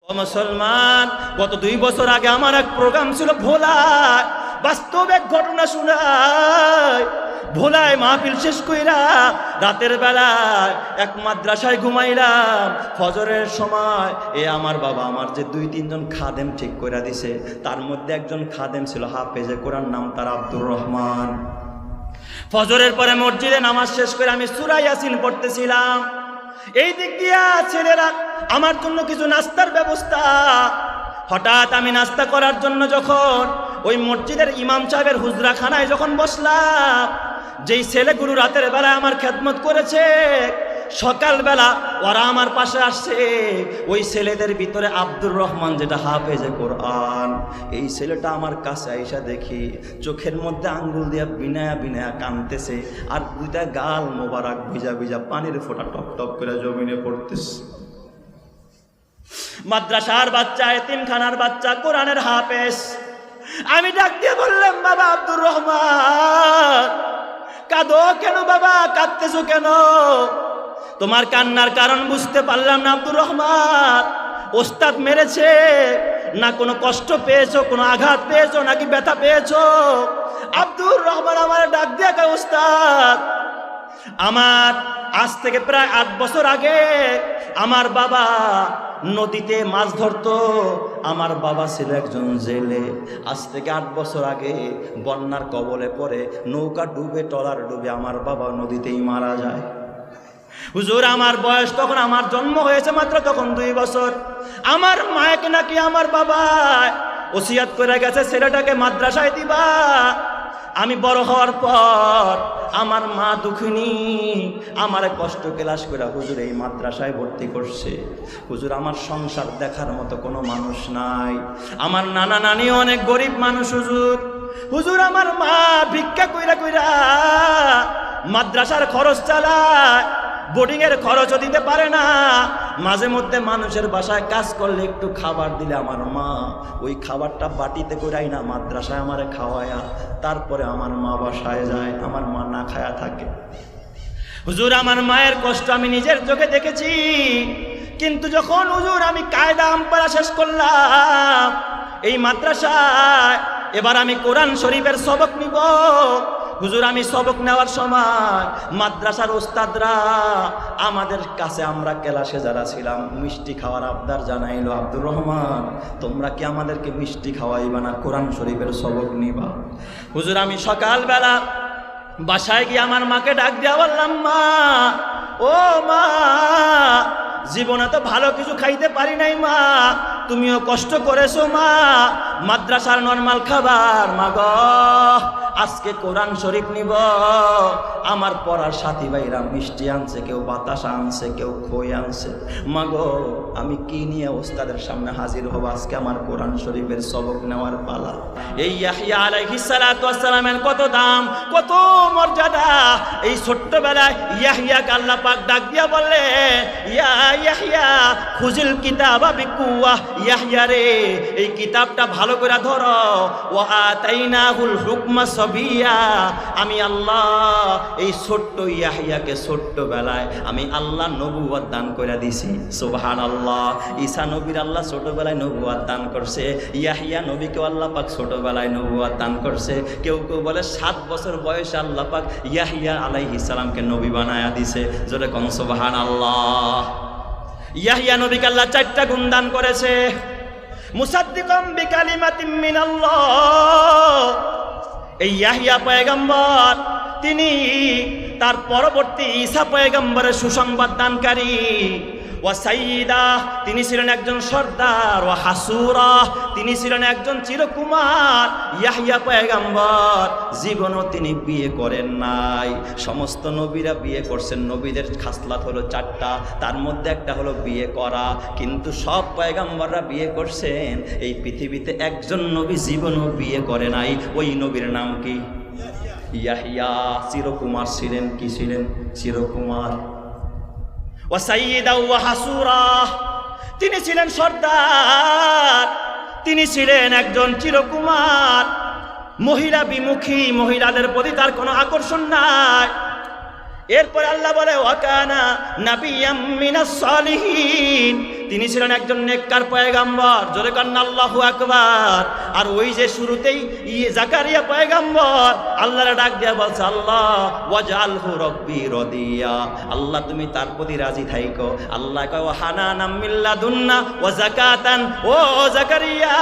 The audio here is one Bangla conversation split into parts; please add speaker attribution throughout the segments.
Speaker 1: ও মুসলমান, গত 2 বছর আগে আমার এক প্রোগ্রাম ছিল ভোলায়, বাস্তব এক ঘটনা শোনায়। ভোলায় মাহফিল শেষ কইরা রাতের বেলায় এক মাদ্রাসায় ঘুমাইলাম। ফজরের সময় আমার বাবা আমার যে 2-3 জন খাদেম ঠিক কইরা দিছে, তার মধ্যে একজন খাদেম ছিল হাফেজে কোরআন, নাম তার আব্দুর রহমান। ফজরের পরে মসজিদে নামাজ শেষ করে আমি সূরা ইয়াসিন পড়তেছিলাম। এই দিক দিয়া ছেলেরা আমার জন্য কিছু নাস্তার ব্যবস্থা। হঠাৎ আমি নাস্তা করার জন্য যখন ওই মসজিদের ইমাম সাহেবের হুজরাখানায় যখন বসলাম, যেই ছেলেগুলো রাতের বেলায় আমার খেদমত করেছে, সকালবেলা ওরা আমার পাশে আসছে। ওই ছেলেদের ভিতরে আব্দুর রহমান, যেটা হাফেজে কোরআন, এই ছেলেটা আমার কাছে আইসা দেখি চোখের মধ্যে আঙ্গুল দিয়া বিনায়া বিনায়া কাঁদতেছে, আর 2টা গাল মোবারক ভিজা ভিজা পানির ফোঁটা টপ টপ করে জমিনে পড়তেছে। মাদ্রাসার বাচ্চা, এতিমখানার বাচ্চা, কোরআনের হাফেজ। আমি ডাক দিয়ে বললাম, বাবা আব্দুর রহমান, কাঁদো কেন বাবা, কাঁদতেছো কেন? তোমার কান্নার কারণ বুঝতে পারলাম না আব্দুর রহমান। ওস্তাদ মেরেছে না কোনো কষ্ট পেয়েছো, কোনো আঘাত পেয়েছো, নাকি ব্যথা পেয়েছো? আব্দুর রহমান আমার ডাক দিয়ে কয়, ওস্তাদ, আমার আজ থেকে প্রায় 8 বছর আগে আমার বাবা নদীতে মাছ ধরতো। আমার বাবা ছিল একজন জেলে। আজ থেকে 8 বছর আগে বন্যার কবলে পড়ে নৌকা ডুবে, ট্রলার ডুবে আমার বাবা নদীতেই মারা যায়। হুজুর, আমার বয়স তখন, আমার জন্ম হয়েছে মাত্র তখন 2 বছর। আমার মাকে নাকি আমার বাবা ওসিয়াত করে গেছে ছেলেটাকে মাদ্রাসায় দিবা। আমি বড় হওয়ার পর আমার মা দুঃখিনী, আমার কষ্ট ক্লাস করে হুজুর এই মাদ্রাসায় ভর্তি করছে। হুজুর, আমার সংসার দেখার মতো কোনো মানুষ নাই। আমার নানা নানি অনেক গরিব মানুষ হুজুর। হুজুর, আমার মা ভিক্ষা কইরা কইরা মাদ্রাসার খরচ চালায়, বোর্ডিং এর খরচও দিতে পারে না। মাঝে মধ্যে মানুষের বাসায় কাজ করলে একটু খাবার দিলে আমার মা ওই খাবারটা বাটিতে করাই না মাদ্রাসায় আমারে খাওয়ায়া, তারপরে আমার মা বাসায় যায়, আমার মা না খায়া থাকে। হুজুর, আমার মায়ের কষ্ট আমি নিজের চোখে দেখেছি। কিন্তু যখন হুজুর আমি কায়দা আমপারা শেষ করলাম এই মাদ্রাসায়, এবার আমি কোরআন শরীফের সবক নিব। হুজুর, আমি সবক নেওয়ার সময় মাদ্রাসার ওস্তাদরা আমাদের কাছে, আমরা ক্লাসে যারা ছিলাম, মিষ্টি খাওয়ার আবদার জানাইলো, আব্দুর রহমান, তোমরা কি আমাদেরকে মিষ্টি খাওয়াইবা না, কোরআন শরীফের সবক নিবা? হুজুর, আমি সকালবেলা বাসায় গিয়ে আমার মাকে ডাক দিয়া বললাম, মা, ও মা, জীবনে তো ভালো কিছু খাইতে পারি নাই মা, তুমিও কষ্ট করেছো মা, মাদ্রাসার নরমাল খাবার মা গো, আজকে কোরআন শরীফ নিব। আমার পড়ার সাথী ভাইরা মিষ্টি আনছে, কেউ বাতাসা আনছে, কেউ খই আনছে। মা গো, আমি কি নিয়ে ওস্তাদের সামনে হাজির হব? আজকে আমার কোরআন শরীফের সবক নেওয়ার পালা। এই ইয়াহইয়া আলাইহিস সালাতু ওয়াস সালামের কত দাম, কত মর্যাদা। এই ছোট্টবেলায় ইয়াহইয়াকে আল্লাহ পাক ডাক দিয়া বললেন, ইয়া ইয়াহইয়া খুজিল কিতাবা বিকুয়া, ইয়াহইয়া রে এই কিতাবটা ভালো করে ধরো। ওয়া আতাইনাহুল হুকমা সাবিয়া, আমি আল্লাহ এই ছোট্ট ইয়াহইয়াকে ছোট্টবেলায় আমি আল্লাহ নবুয়ত দান করে দিছি। সুবহানাল্লাহ। ঈসা নবীর আল্লাহ ছোটবেলায় নবুয়ত দান করছে, ইয়াহইয়া নবীকে আল্লাহ পাক ছোটবেলায় নবুয়ত দান করছে। কেউ কেউ বলে 7 বছর বয়সে আল্লাহ পাক ইয়াহইয়া আলাইহিস সালামকে নবী বানায়া দিছে। জোরে কোন সুবহানাল্লাহ। ইয়াহইয়া নবীকে আল্লাহ 4টা গুণ দান করেছে। মুসাদ্দিকাম বিকালিমাতিম মিনাল্লাহ, এই ইয়াহইয়া পয়গম্বর, তিনি তার পরবর্তী ঈসা পয়গম্বরের সুসংবাদ দানকারী। ওয়া সাইয়্যিদা, তিনি ছিলেন একজন সর্দার। ওয়া হাসুরা, তিনি ছিলেন একজন চিরকুমার। ইয়াহইয়া পয়গম্বর জীবনও তিনি বিয়ে করেন নাই। সমস্ত নবীরা বিয়ে করছেন। নবীদের খাসলাত হলো 4টা, তার মধ্যে একটা হলো বিয়ে করা। কিন্তু সব পয়গম্বররা বিয়ে করছেন। এই পৃথিবীতে একজন নবী জীবনও বিয়ে করে নাই। ওই নবীর নাম কি? ইয়াহইয়া। চিরকুমার ছিলেন। কি ছিলেন? চিরকুমার। ওয়া সাইয়্যিদা ওয়া হাসুরা, তিনি ছিলেন সর্দার, তিনি ছিলেন একজন চিরকুমার। মহিলা বিমুখী, মহিলাদের প্রতি তার কোনো আকর্ষণ নাই। এরপর আল্লাহ বলে, ওয়া কানা নাবিয়্যাম মিনাস সালিহিন, তিনি ছিলেন একজন নেককার পয়গাম্বর, জোরে কান্না আল্লাহু আকবার। আর ওই যে শুরুতেই জাকারিয়া পয়গাম্বর আল্লাহর ডাক দিয়া বলছে, আল্লাহ ওয়াজআলহু রব্বি রাদিয়া, আল্লাহ তুমি তার প্রতি রাজি থাইকো। আল্লাহ কয় ওয়া হানানাম মিন লাদুন্না ওয়া যাকাতান, ও জাকারিয়া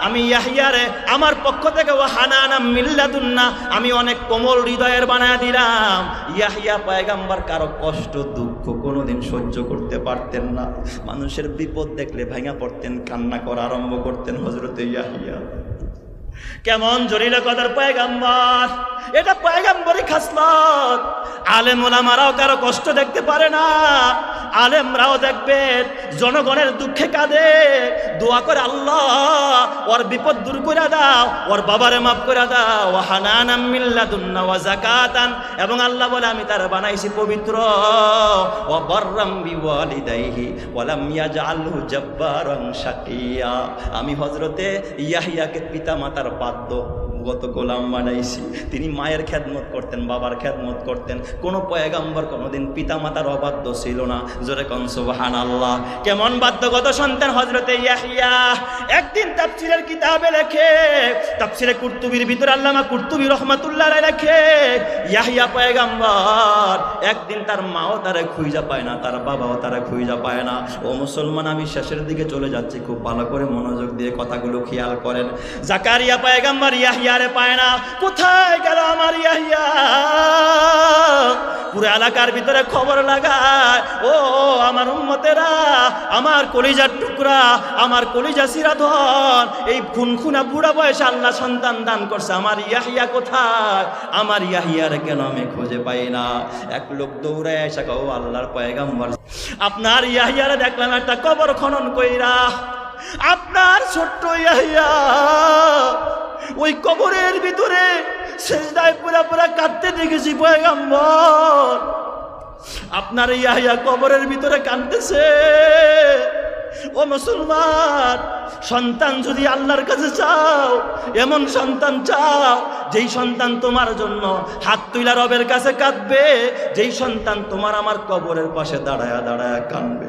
Speaker 1: আমি ইয়াহইয়ারে আমার পক্ষ থেকে ওয়া হানানাম মিন লাদুন্না আমি অনেক কোমল হৃদয়ের বানায়া দিলাম। ইয়াহইয়া পয়গাম্বর কারো কষ্ট দুঃখ কোনোদিন সহ্য করতে পারতেন না। মানুষের বিপদ দেখলে ভেঙে পড়তেন, কান্না করা আরম্ভ করতেন। হযরতে ইয়াহইয়া কেমন জলিলতার পয়গাম্বর, এটা পয়গাম্বরই খাসলত। আলেম ওলামারাও কারো কষ্ট দেখতে পারে না, আলেমরাও দেখবেন জনগণের দুঃখে কাঁদে, দোয়া করে আল্লাহ ওর বিপদ দূর করে দাও, ওর বাবারে মাফ করে দাও। ওয়া হানানাম মিন লাদুন্না ওয়া যাকাতান, এবং আল্লাহ বলে আমি তার বানাইছি পবিত্র। ওয়া বাররাম বিওয়ালিদাইহি ওয়া লাম ইয়াজআলহু জাব্বারান শাকিয়া, আমি হযরতে ইয়াহইয়াকে পিতা মাতার বাধ্য গত গোলাম বানাইছি। তিনি মায়ের খেদমত করতেন, বাবার খেদমত করতেন। কোন পয়গাম্বর কোনোদিন পিতা মাতার অবাধ্য ছিল না। জোরে কোন সুবহানাল্লাহ। কেমন বাধ্যগত সন্তান হযরতে ইয়াহইয়া। একদিন তাফসীরের কিতাবে লেখে, তাফসীরে কুরতুবীর ভিতর আল্লামা কুরতুবী রাহমাতুল্লাহ আলাইহি লেখে, ইয়াহইয়া পয়গাম্বর একদিন তার মাও তারে খুঁজা পায় না, তার বাবাও তারে খুঁজা পায় না। ও মুসলমান, আমি শেষের দিকে চলে যাচ্ছি, খুব ভালো করে মনোযোগ দিয়ে কথাগুলো খেয়াল করেন। জাকারিয়া পয়গাম্বর ইয়াহইয়ারে পায় না, কোথায় গেল আমার ইয়াহইয়া? পুরো এলাকার ভিতরে খবর লাগায়, ও আমার উম্মতেরা, আমার কলিজার টুকরা, আমার কলিজা সিরাধন, এই খুনখুনা বুড়া বয়সে আল্লাহ সন্তান দান করছে, আমার ইয়াহইয়া কোথায়? আমার ইয়াহইয়ার কেন আমি খুঁজে পাই না? এক লোক দৌড়ায় এসে কও, আল্লাহর পয়গাম্বর আপনার ইয়াহইয়ারে দেখলাম একটা কবর খনন কইরা, আপনার ছোট্ট ইয়াহইয়া ওই কবরের ভিতরে সিজদায় পুরা পুরা কাঁদতে দেখেছি পয়গাম্বর। আপনার ইয়াহইয়া কবরের ভিতরে কাঁদতেছে। ও মুসলমান, সন্তান যদি আল্লাহর কাছে চাও, এমন সন্তান চাও যেই সন্তান তোমার জন্য হাত তুইলা রবের কাছে কাঁদবে, যেই সন্তান তোমার আমার কবরের পাশে দাঁড়ায়া দাঁড়ায়া কাঁদবে।